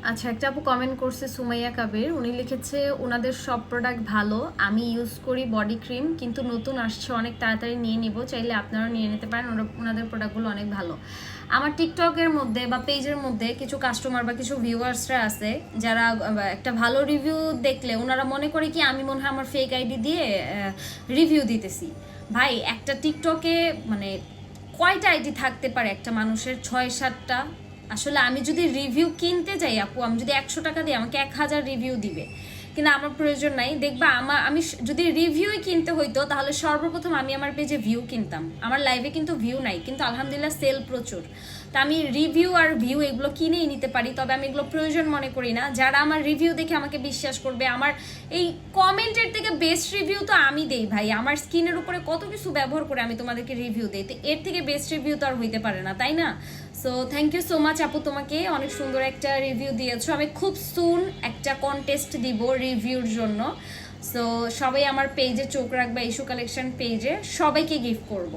আচ্ছা, একটা আপু কমেন্ট করছে সুমাইয়া কাবির। উনি লিখেছে ওনাদের সব প্রোডাক্ট ভালো, আমি ইউজ করি বডি ক্রিম, কিন্তু নতুন আসছে, অনেক তাড়াতাড়ি নিয়ে নিব, চাইলে আপনারাও নিয়ে নিতে পারেন, ওনাদের প্রোডাক্টগুলো অনেক ভালো। আমার টিকটকের মধ্যে বা পেজের মধ্যে কিছু কাস্টমার বা কিছু ভিউয়ার্সরা আছে যারা একটা ভালো রিভিউ দেখলে ওনারা মনে করে কি আমি মনে হয় আমার ফেক আইডি দিয়ে রিভিউ দিতেছি। ভাই, একটা টিকটকে মানে কয়টা আইডি থাকতে পারে একটা মানুষের? 6-7টা। আসলে আমি যদি রিভিউ কিনতে যাই আপু, আমি যদি 100 টাকা দিই আমাকে 1000 রিভিউ দিবে, কিন্তু আমার প্রয়োজন নাই। দেখবা আমি যদি রিভিউই কিনতে হইতো তাহলে সর্বপ্রথম আমি আমার পেজে ভিউ কিনতাম। আমার লাইভে কিন্তু ভিউ নাই, কিন্তু আলহামদুলিল্লাহ সেল প্রচুর। তা আমি রিভিউ আর ভিউ এগুলো কিনেই নিতে পারি, তবে আমি এগুলো প্রয়োজন মনে করি না। যারা আমার রিভিউ দেখে আমাকে বিশ্বাস করবে, আমার এই কমেন্টের থেকে বেস্ট রিভিউ তো আমি দেই ভাই। আমার স্কিনের উপরে কত কিছু ব্যবহার করে আমি তোমাদেরকে রিভিউ দেই, তো এর থেকে বেস্ট রিভিউ তো আর হইতে পারে না, তাই না? So thank you so much আপু, তোমাকে অনেক সুন্দর একটা রিভিউ দিয়েছো। আমি খুব সুন একটা কন্টেস্ট দিব রিভিউর জন্য। সো সবাই আমার পেজে চোখ রাখবে, ইস্যু কালেকশন পেজে, সবাইকে গিফট করব।